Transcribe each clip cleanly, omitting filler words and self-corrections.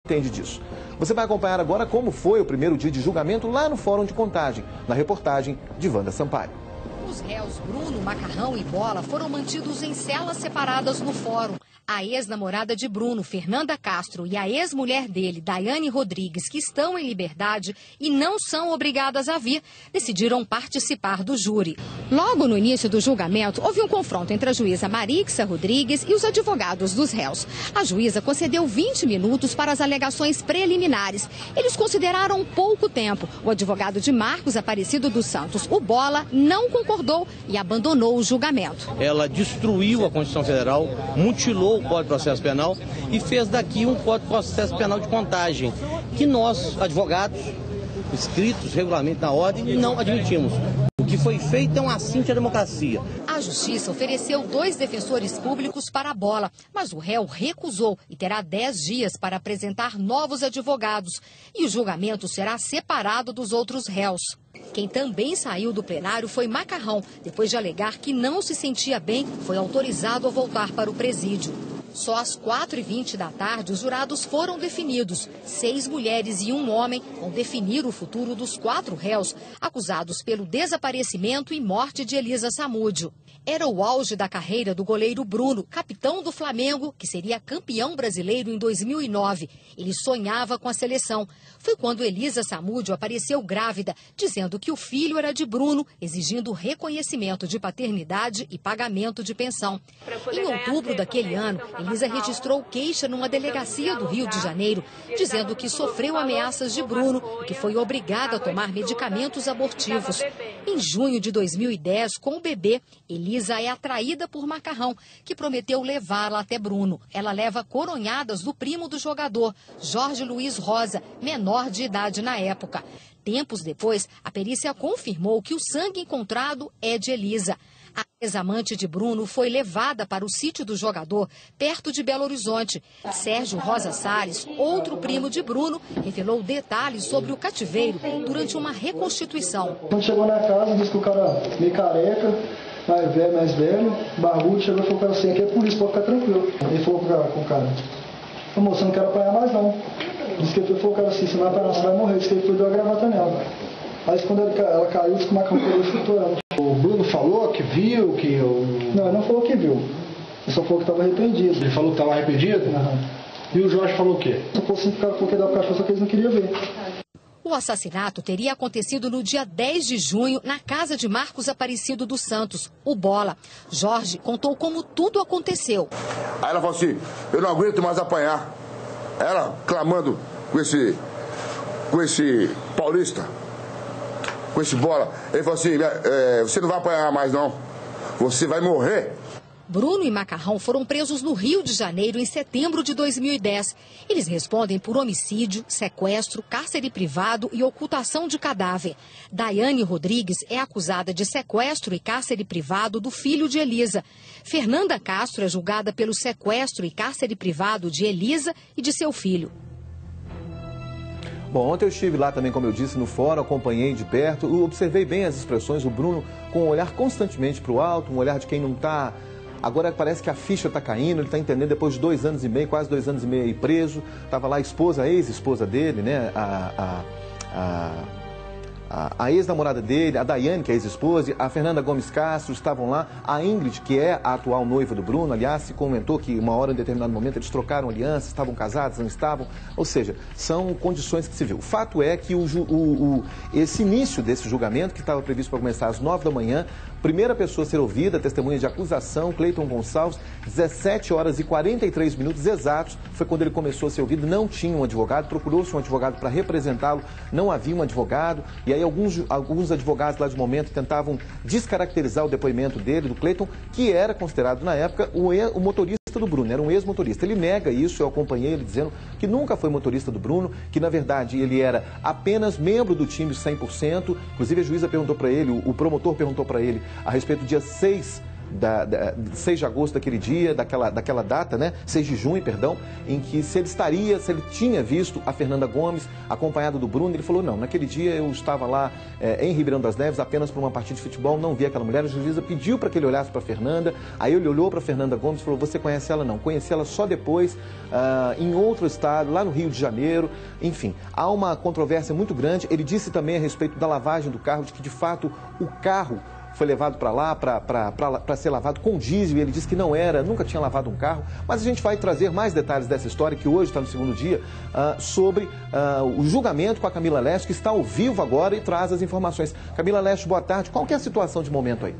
entende disso. Você vai acompanhar agora como foi o primeiro dia de julgamento lá no Fórum de Contagem, na reportagem de Wanda Sampaio. Os réus Bruno, Macarrão e Bola foram mantidos em celas separadas no fórum. A ex-namorada de Bruno, Fernanda Castro, e a ex-mulher dele, Daiane Rodrigues, que estão em liberdade e não são obrigadas a vir, decidiram participar do júri. Logo no início do julgamento, houve um confronto entre a juíza Marixa Rodrigues e os advogados dos réus. A juíza concedeu 20 minutos para as alegações preliminares. Eles consideraram pouco tempo. O advogado de Marcos Aparecido dos Santos, o Bola, não concordou e abandonou o julgamento. Ela destruiu a Constituição Federal, mutilou o Código de Processo Penal e fez daqui um Código de Processo Penal de contagem, que nós, advogados, inscritos regularmente na ordem, não admitimos. O que foi feito é um assinte à democracia. A Justiça ofereceu 2 defensores públicos para a Bola, mas o réu recusou e terá 10 dias para apresentar novos advogados. E o julgamento será separado dos outros réus. Quem também saiu do plenário foi Macarrão. Depois de alegar que não se sentia bem, foi autorizado a voltar para o presídio. Só às 4h20 da tarde, os jurados foram definidos. 6 mulheres e 1 homem vão definir o futuro dos 4 réus, acusados pelo desaparecimento e morte de Elisa Samúdio. Era o auge da carreira do goleiro Bruno, capitão do Flamengo, que seria campeão brasileiro em 2009. Ele sonhava com a seleção. Foi quando Elisa Samúdio apareceu grávida, dizendo que o filho era de Bruno, exigindo reconhecimento de paternidade e pagamento de pensão. Em outubro daquele ano, Elisa registrou queixa numa delegacia do Rio de Janeiro, dizendo que sofreu ameaças de Bruno e que foi obrigada a tomar medicamentos abortivos. Em junho de 2010, com o bebê, Elisa é atraída por Macarrão, que prometeu levá-la até Bruno. Ela leva coronhadas do primo do jogador, Jorge Luiz Rosa, menor de idade na época. Tempos depois, a perícia confirmou que o sangue encontrado é de Elisa. A ex-amante de Bruno foi levada para o sítio do jogador, perto de Belo Horizonte. Sérgio Rosa Salles, outro primo de Bruno, revelou detalhes sobre o cativeiro durante uma reconstituição. Quando chegou na casa, disse que o cara meio careca, mais velho, barbudo, chegou e falou para assim, aqui é polícia, pode ficar tranquilo. Ele falou com o cara, ô moço, eu não quero apanhar mais não. Disse que ele falou cara assim, se não apanhar, você vai morrer. Disse que ele foi deu a gravata nela. Aí quando ela caiu, disse que o Macarrão pegou e chutou ela. O Bruno falou que viu, que eu... Não, ele não falou que viu. Ele só falou que estava arrependido. Ele falou que estava arrependido? Uhum. E o Jorge falou o quê? Só falou assim que o cara falou que ia dar pro cachorro, só que eles não queriam ver. O assassinato teria acontecido no dia 10 de junho, na casa de Marcos Aparecido dos Santos, o Bola. Jorge contou como tudo aconteceu. Aí ela falou assim, eu não aguento mais apanhar. Ela clamando com esse paulista, com esse Bola. Ele falou assim, você não vai apanhar mais não, você vai morrer. Bruno e Macarrão foram presos no Rio de Janeiro em setembro de 2010. Eles respondem por homicídio, sequestro, cárcere privado e ocultação de cadáver. Daiane Rodrigues é acusada de sequestro e cárcere privado do filho de Elisa. Fernanda Castro é julgada pelo sequestro e cárcere privado de Elisa e de seu filho. Bom, ontem eu estive lá também, como eu disse, no fórum, acompanhei de perto, observei bem as expressões, o Bruno com um olhar constantemente para o alto, um olhar de quem não está... Agora parece que a ficha está caindo, ele está entendendo, depois de 2 anos e meio, quase 2 anos e meio aí preso, estava lá a esposa, a ex-esposa dele, né, a ex-namorada dele, a Daiane, que é a ex-esposa, a Fernanda Gomes Castro estavam lá, a Ingrid, que é a atual noiva do Bruno, aliás, se comentou que uma hora, em determinado momento, eles trocaram alianças, estavam casados, não estavam, ou seja, são condições que se viu. O fato é que esse início desse julgamento, que estava previsto para começar às 9 da manhã, primeira pessoa a ser ouvida, testemunha de acusação, Cleiton Gonçalves, 17 horas e 43 minutos exatos, foi quando ele começou a ser ouvido, não tinha um advogado, procurou-se um advogado para representá-lo, não havia um advogado, e aí alguns advogados lá de momento tentavam descaracterizar o depoimento dele, do Cleiton, que era considerado na época o motorista do Bruno, era um ex-motorista. Ele nega isso, eu acompanhei ele dizendo que nunca foi motorista do Bruno, que na verdade ele era apenas membro do time 100%, inclusive a juíza perguntou para ele, o promotor perguntou para ele a respeito do dia 6 6 de agosto daquele dia, daquela data, né? 6 de junho, perdão, em que se ele tinha visto a Fernanda Gomes acompanhada do Bruno. Ele falou, não, naquele dia eu estava lá em Ribeirão das Neves apenas para uma partida de futebol, não vi aquela mulher. A juíza pediu para que ele olhasse para a Fernanda, aí ele olhou para a Fernanda Gomes e falou, você conhece ela? Não, conheci ela só depois, em outro estado, lá no Rio de Janeiro. Enfim, há uma controvérsia muito grande. Ele disse também a respeito da lavagem do carro, de que de fato o carro foi levado para lá para ser lavado com diesel, e ele disse que não era, nunca tinha lavado um carro. Mas a gente vai trazer mais detalhes dessa história, que hoje está no segundo dia, sobre o julgamento com a Camila Lesch, que está ao vivo agora e traz as informações. Camila Lesch, boa tarde. Qual que é a situação de momento aí?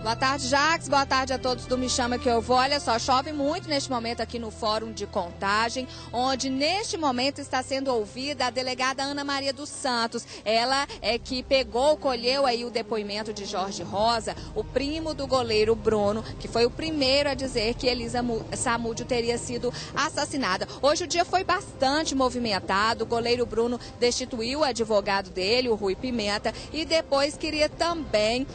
Boa tarde, Jacques. Boa tarde a todos do Me Chama Que Eu Vou. Olha só, chove muito neste momento aqui no Fórum de Contagem, onde neste momento está sendo ouvida a delegada Ana Maria dos Santos. Ela é que colheu aí o depoimento de Jorge Rosa, o primo do goleiro Bruno, que foi o primeiro a dizer que Elisa Samúdio teria sido assassinada. Hoje o dia foi bastante movimentado. O goleiro Bruno destituiu o advogado dele, o Rui Pimenta, e depois queria também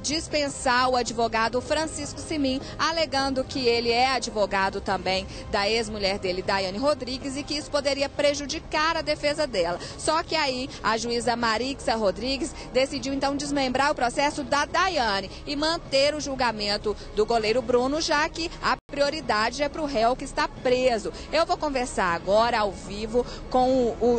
dispensar o advogado Francisco Simim, alegando que ele é advogado também da ex-mulher dele, Daiane Rodrigues, e que isso poderia prejudicar a defesa dela. Só que aí a juíza Marixa Rodrigues decidiu então desmembrar o processo da Daiane e manter o julgamento do goleiro Bruno, já que a prioridade é para o réu que está preso. Eu vou conversar agora ao vivo com o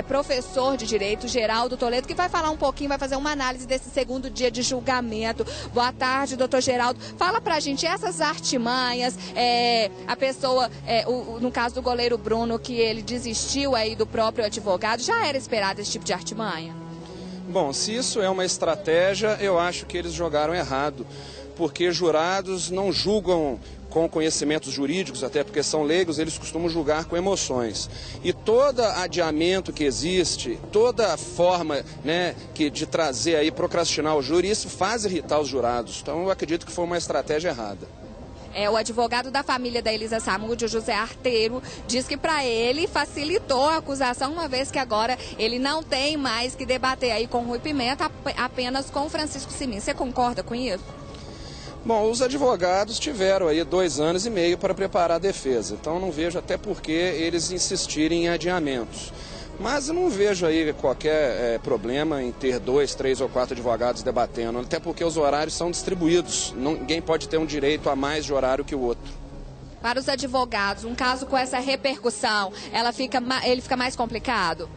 professor de Direito, Geraldo Toledo, que vai falar um pouquinho, vai fazer uma análise desse segundo dia de julgamento. Boa tarde, doutor Geraldo. Fala pra gente essas artimanhas, a pessoa, no caso do goleiro Bruno, que ele desistiu aí do próprio advogado, já era esperado esse tipo de artimanha? Bom, se isso é uma estratégia, eu acho que eles jogaram errado, porque jurados não julgam com conhecimentos jurídicos, até porque são leigos, eles costumam julgar com emoções. E todo adiamento que existe, toda forma, né, de trazer aí, procrastinar o júri, isso faz irritar os jurados. Então eu acredito que foi uma estratégia errada. O advogado da família da Elisa Samúdio, José Arteiro, diz que para ele facilitou a acusação, uma vez que agora ele não tem mais que debater aí com o Rui Pimenta, apenas com o Francisco Simim. Você concorda com isso? Bom, os advogados tiveram aí 2 anos e meio para preparar a defesa, então não vejo até por que eles insistirem em adiamentos. Mas eu não vejo aí qualquer problema em ter 2, 3 ou 4 advogados debatendo, até porque os horários são distribuídos, ninguém pode ter um direito a mais de horário que o outro. Para os advogados, um caso com essa repercussão, ele fica mais complicado?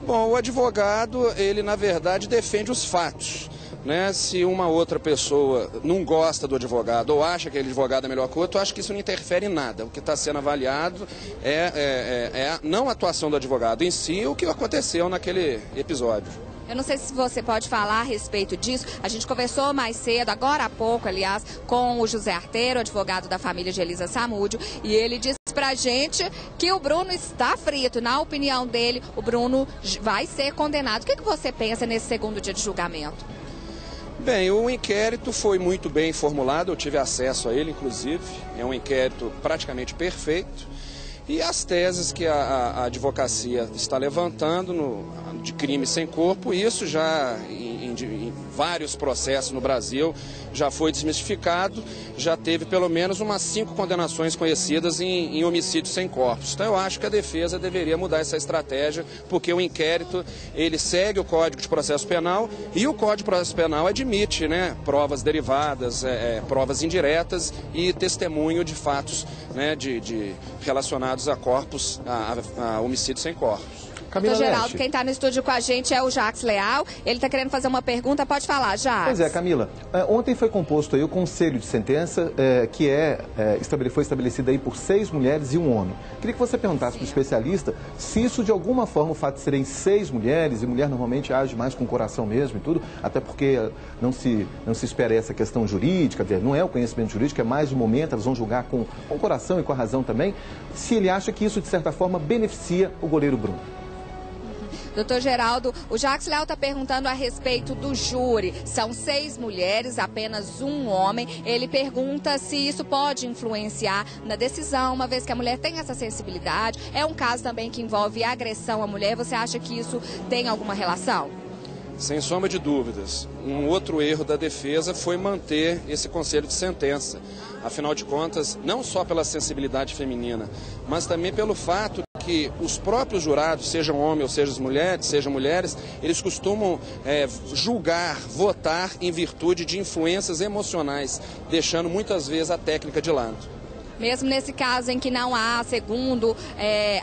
Bom, o advogado, ele na verdade defende os fatos. Né? Se uma outra pessoa não gosta do advogado ou acha que aquele advogado é melhor que o outro, eu acho que isso não interfere em nada. O que está sendo avaliado é não a atuação do advogado em si, o que aconteceu naquele episódio. Eu não sei se você pode falar a respeito disso. A gente conversou mais cedo, agora há pouco, aliás, com o José Arteiro, advogado da família de Elisa Samúdio, e ele disse pra gente que o Bruno está frito. Na opinião dele, o Bruno vai ser condenado. O que você pensa nesse segundo dia de julgamento? Bem, o inquérito foi muito bem formulado, eu tive acesso a ele, inclusive. É um inquérito praticamente perfeito. E as teses que a advocacia está levantando de crime sem corpo, isso já em vários processos no Brasil já foi desmistificado, já teve pelo menos umas 5 condenações conhecidas em homicídio sem corpos. Então eu acho que a defesa deveria mudar essa estratégia, porque o inquérito ele segue o Código de Processo Penal e o Código de Processo Penal admite, né, provas derivadas, provas indiretas e testemunho de fatos, né, relacionados a corpos, a homicídio sem corpos. Doutor Geraldo, quem está no estúdio com a gente é o Jacques Leal. Ele está querendo fazer uma pergunta, pode falar, Jacques. Pois é, Camila. Ontem foi composto aí o conselho de sentença, que foi estabelecido aí por 6 mulheres e 1 homem. Queria que você perguntasse para o especialista se isso, de alguma forma, o fato de serem 6 mulheres, e mulher normalmente age mais com o coração mesmo e tudo, até porque não se espera essa questão jurídica, não é o conhecimento jurídico, é mais o momento, elas vão julgar com o coração e com a razão também, se ele acha que isso, de certa forma, beneficia o goleiro Bruno. Doutor Geraldo, o Jacques Leal está perguntando a respeito do júri. São 6 mulheres, apenas 1 homem. Ele pergunta se isso pode influenciar na decisão, uma vez que a mulher tem essa sensibilidade. É um caso também que envolve agressão à mulher. Você acha que isso tem alguma relação? Sem sombra de dúvidas, um outro erro da defesa foi manter esse conselho de sentença. Afinal de contas, não só pela sensibilidade feminina, mas também pelo fato que os próprios jurados, sejam homens ou sejam mulheres, eles costumam julgar, votar em virtude de influências emocionais, deixando muitas vezes a técnica de lado. Mesmo nesse caso em que não há, segundo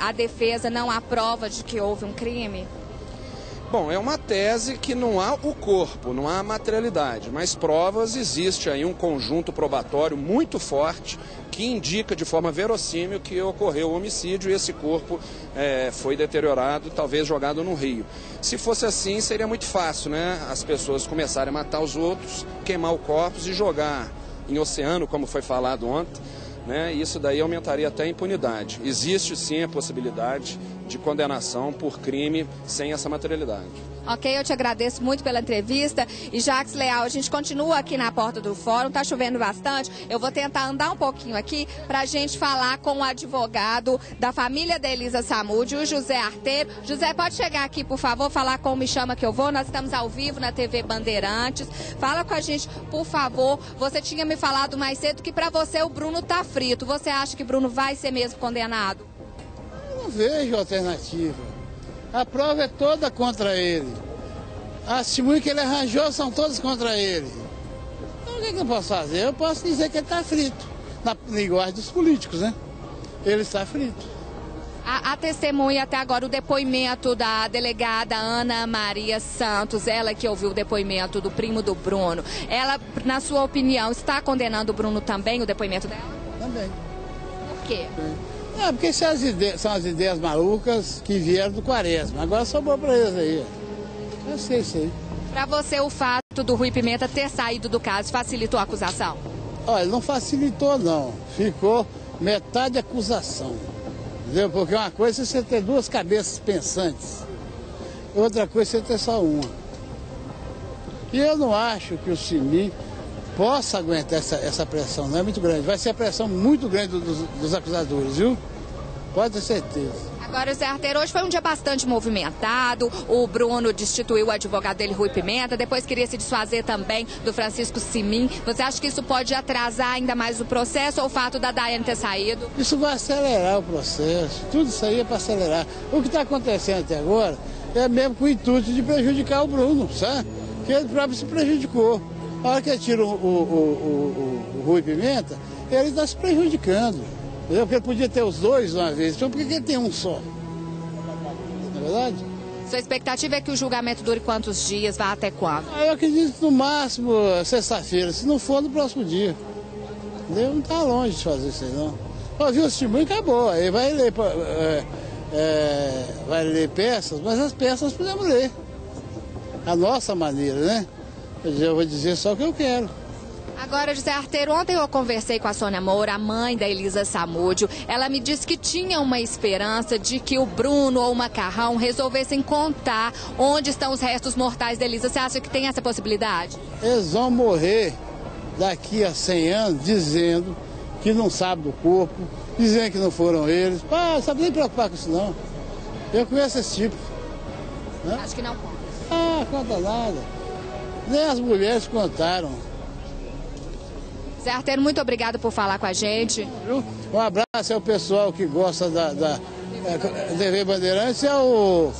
a defesa, não há prova de que houve um crime? Bom, é uma tese que não há o corpo, não há a materialidade, mas provas, existe aí um conjunto probatório muito forte que indica de forma verossímil que ocorreu o homicídio e esse corpo foi deteriorado, talvez jogado no rio. Se fosse assim, seria muito fácil, né? As pessoas começarem a matar os outros, queimar o corpo e jogar em oceano, como foi falado ontem. Isso daí aumentaria até a impunidade. Existe sim a possibilidade de condenação por crime sem essa materialidade. Ok, eu te agradeço muito pela entrevista. E Jacques Leal, a gente continua aqui na porta do fórum, tá chovendo bastante. Eu vou tentar andar um pouquinho aqui para a gente falar com o advogado da família da Elisa Samúdio, o José Arteiro. José, pode chegar aqui, por favor, falar com o Me Chama Que Eu Vou. Nós estamos ao vivo na TV Bandeirantes. Fala com a gente, por favor. Você tinha me falado mais cedo que para você o Bruno tá frito. Você acha que Bruno vai ser mesmo condenado? Eu não vejo alternativa. A prova é toda contra ele. As testemunhas que ele arranjou são todas contra ele. Então o que eu posso fazer? Eu posso dizer que ele está frito. Na linguagem dos políticos, né? Ele está frito. A testemunha até agora, o depoimento da delegada Ana Maria Santos, ela que ouviu o depoimento do primo do Bruno, ela, na sua opinião, está condenando o Bruno também, o depoimento dela? Também. Por quê? É, porque são as ideias malucas que vieram do Quaresma. Agora sobrou para eles aí. Eu sei isso aí. Para você, o fato do Rui Pimenta ter saído do caso facilitou a acusação? Olha, não facilitou, não. Ficou metade acusação. Entendeu? Porque uma coisa é você ter duas cabeças pensantes. Outra coisa é você ter só uma. E eu não acho que o Simim possa aguentar essa pressão, não é muito grande. Vai ser a pressão muito grande dos acusadores, viu? Pode ter certeza. Agora, Zé Arteiro, hoje foi um dia bastante movimentado. O Bruno destituiu o advogado dele, Rui Pimenta. Depois queria se desfazer também do Francisco Simim. Você acha que isso pode atrasar ainda mais o processo ou o fato da Daiane ter saído? Isso vai acelerar o processo. Tudo isso aí é para acelerar. O que está acontecendo até agora é mesmo com o intuito de prejudicar o Bruno, sabe? Que ele próprio se prejudicou. A hora que ele tira o Rui Pimenta, ele está se prejudicando. Entendeu? Porque ele podia ter os dois uma vez. Então por que ele tem um só? Não é verdade? Sua expectativa é que o julgamento dure quantos dias? Vai até quando? Eu acredito que no máximo sexta-feira. Se não for, no próximo dia. Entendeu? Não está longe de fazer isso aí, não. Ouviu o testemunho e acabou. Aí vai ler peças, mas as peças podemos ler. A nossa maneira, né? Eu vou dizer só o que eu quero. Agora, José Arteiro, ontem eu conversei com a Sônia Moura, a mãe da Elisa Samúdio. Ela me disse que tinha uma esperança de que o Bruno ou o Macarrão resolvessem contar onde estão os restos mortais da Elisa. Você acha que tem essa possibilidade? Eles vão morrer daqui a 100 anos dizendo que não sabem do corpo, dizendo que não foram eles. Não sabe nem preocupar com isso, não. Eu conheço esse tipo. Né? Acho que não conta. Conta nada. Nem as mulheres contaram. Zé Arteiro, muito obrigado por falar com a gente. Um abraço ao pessoal que gosta da TV Bandeirantes. É o...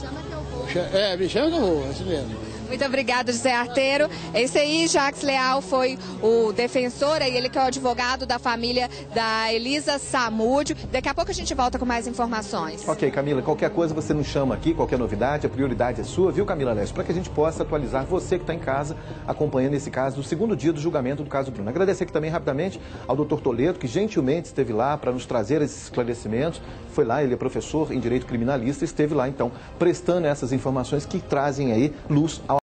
Me Chama Que Eu Vou, é isso mesmo. Muito obrigada, José Arteiro. Esse aí, Jacques Leal, foi o defensor, ele que é o advogado da família da Elisa Samúdio. Daqui a pouco a gente volta com mais informações. Ok, Camila, qualquer coisa você nos chama aqui, qualquer novidade, a prioridade é sua, viu, Camila Alessio? Para que a gente possa atualizar você que está em casa, acompanhando esse caso do segundo dia do julgamento do caso Bruno. Agradecer aqui também rapidamente ao Dr. Toledo, que gentilmente esteve lá para nos trazer esses esclarecimentos. Foi lá, ele é professor em Direito Criminalista, esteve lá, então, prestando essas informações que trazem aí luz ao